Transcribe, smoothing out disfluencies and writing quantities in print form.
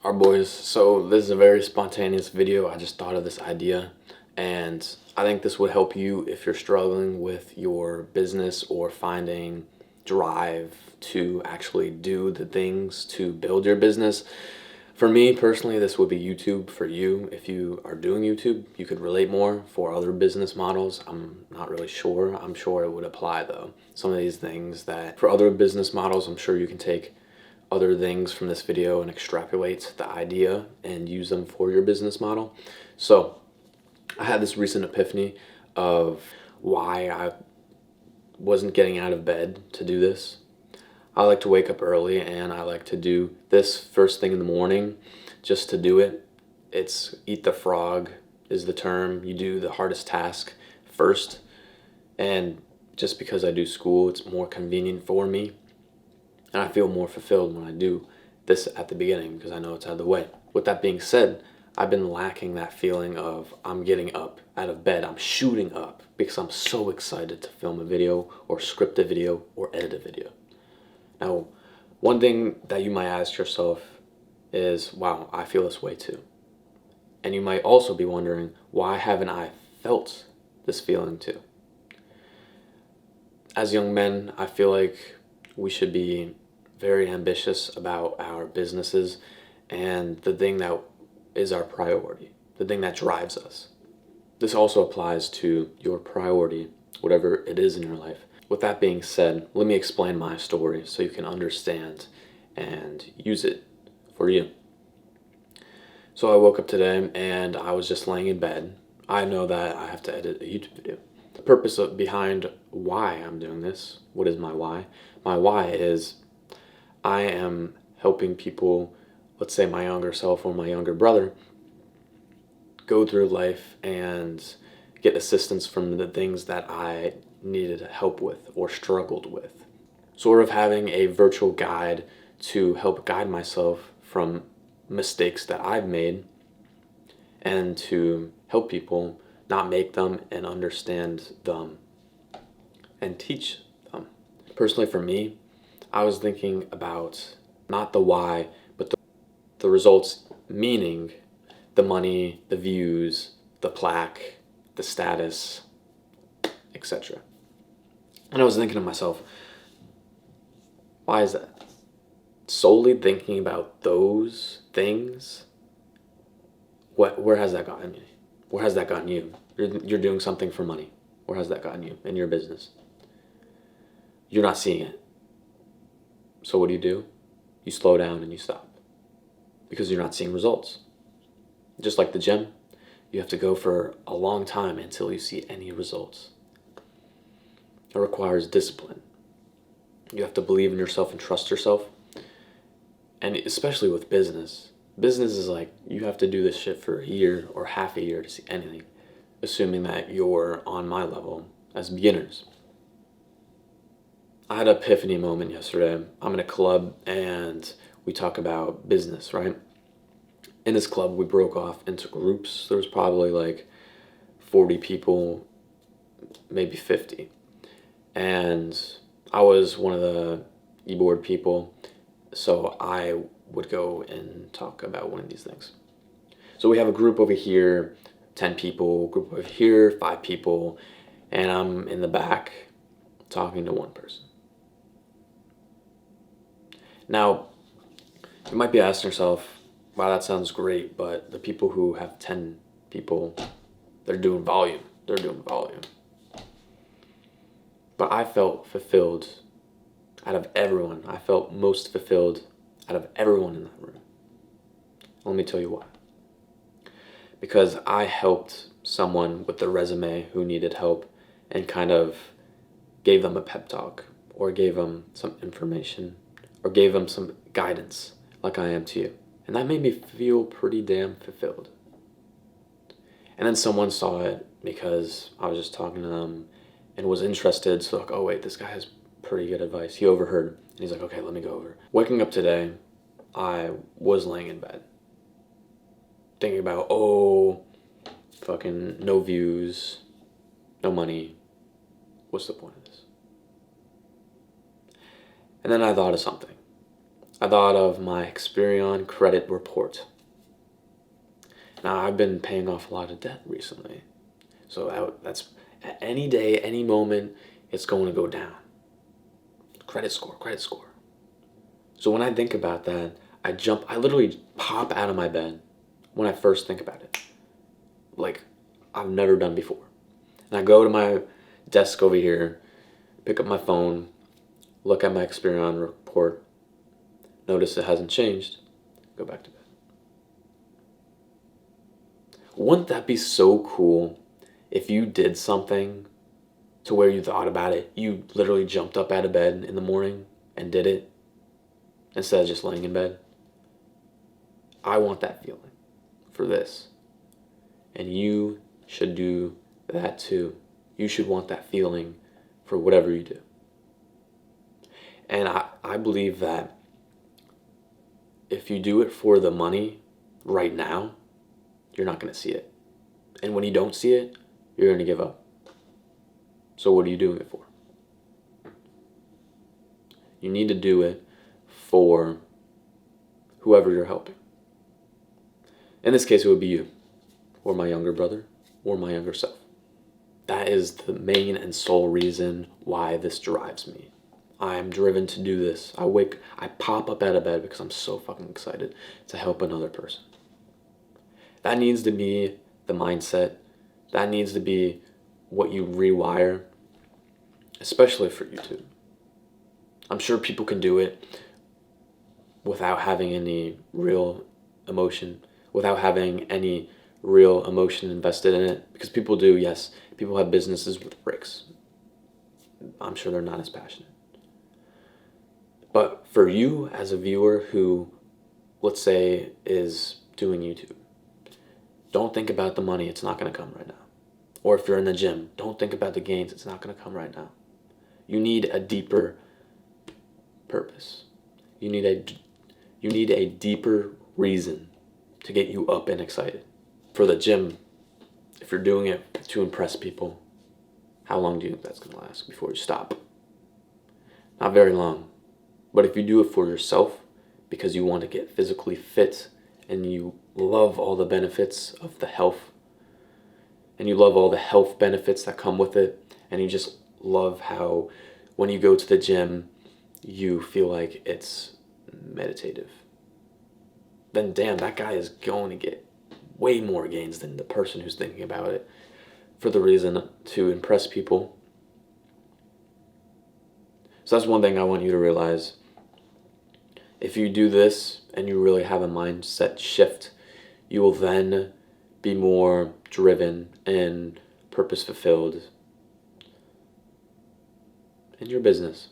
Alright boys, so this is a very spontaneous video. I just thought of this idea and I think this would help you if you're struggling with your business or finding drive to actually do the things to build your business. For me personally, this would be YouTube. For you, if you are doing YouTube, you could relate more. For other business models, I'm not really sure. I'm sure it would apply though. Some of these things that for other business models, I'm sure you can take other things from this video and extrapolate the idea and use them for your business model. So I had this recent epiphany of why I wasn't getting out of bed to do this. I like to wake up early and I like to do this first thing in the morning just to do it. It's eat the frog is the term. You do the hardest task first, and just because I do school, it's more convenient for me. And I feel more fulfilled when I do this at the beginning because I know it's out of the way. With that being said, I've been lacking that feeling of I'm getting up out of bed. I'm shooting up because I'm so excited to film a video or script a video or edit a video. Now, one thing that you might ask yourself is, wow, I feel this way too. And you might also be wondering, why haven't I felt this feeling too? As young men, I feel like we should be very ambitious about our businesses and the thing that is our priority, the thing that drives us. This also applies to your priority, whatever it is in your life. With that being said, let me explain my story so you can understand and use it for you. So I woke up today and I was just laying in bed. I know that I have to edit a YouTube video. The purpose behind why I'm doing this, what is my why? My why is I am helping people, let's say my younger self or my younger brother, go through life and get assistance from the things that I needed help with or struggled with. Sort of having a virtual guide to help guide myself from mistakes that I've made and to help people not make them and understand them and teach them. Personally for me, I was thinking about not the why, but the results, meaning the money, the views, the plaque, the status, etc. And I was thinking to myself, why is that? Solely thinking about those things, where has that gotten me? Where has that gotten you? You're doing something for money. Where has that gotten you in your business? You're not seeing it. So what do? You slow down and you stop because you're not seeing results. Just like the gym, you have to go for a long time until you see any results. It requires discipline. You have to believe in yourself and trust yourself. And especially with business. Business is like you have to do this shit for a year or half a year to see anything, assuming that you're on my level as beginners. I had an epiphany moment yesterday. I'm in a club and we talk about business, right? In this club, we broke off into groups. There was probably like 40 people, maybe 50. And I was one of the e-board people, so I would go and talk about one of these things. So we have a group over here, 10 people, group over here, 5 people, and I'm in the back talking to one person. Now, you might be asking yourself, wow, that sounds great, but the people who have 10 people, they're doing volume. They're doing volume. But I felt fulfilled out of everyone. I felt most fulfilled out of everyone in that room. Let me tell you why. Because I helped someone with their resume who needed help and kind of gave them a pep talk or gave them some information or gave them some guidance like I am to you. And that made me feel pretty damn fulfilled. And then someone saw it because I was just talking to them and was interested. So like, oh wait, this guy has pretty good advice. He overheard and he's like, okay, let me go over. Waking up today, I was laying in bed thinking about, oh, fucking no views, no money. What's the point of this? And then I thought of something. I thought of my Experian credit report. Now, I've been paying off a lot of debt recently. So that's any day, any moment, it's going to go down. Credit score, credit score. So when I think about that, I literally pop out of my bed when I first think about it. Like I've never done before. And I go to my desk over here, pick up my phone, look at my Experian report, notice it hasn't changed, go back to bed. Wouldn't that be so cool if you did something to where you thought about it? You literally jumped up out of bed in the morning and did it instead of just laying in bed. I want that feeling for this. And you should do that too. You should want that feeling for whatever you do. And I believe that if you do it for the money right now, you're not going to see it. And when you don't see it, you're going to give up. So what are you doing it for? You need to do it for whoever you're helping. In this case, it would be you, or my younger brother, or my younger self. That is the main and sole reason why this drives me. I'm driven to do this. I pop up out of bed because I'm so fucking excited to help another person. That needs to be the mindset. That needs to be what you rewire, especially for YouTube. I'm sure people can do it without having any real emotion, without having any real emotion invested in it. Because people do, yes, people have businesses with bricks. I'm sure they're not as passionate. But for you as a viewer who, let's say, is doing YouTube, don't think about the money, it's not going to come right now. Or if you're in the gym, don't think about the gains, it's not going to come right now. You need a deeper purpose. You need a deeper reason to get you up and excited. For the gym, if you're doing it to impress people, how long do you think that's going to last before you stop? Not very long. But if you do it for yourself, because you want to get physically fit, and you love all the benefits of the health, and you love all the health benefits that come with it, and you just love how when you go to the gym, you feel like it's meditative, then damn, that guy is going to get way more gains than the person who's thinking about it for the reason to impress people. So that's one thing I want you to realize. If you do this and you really have a mindset shift, you will then be more driven and purpose fulfilled in your business.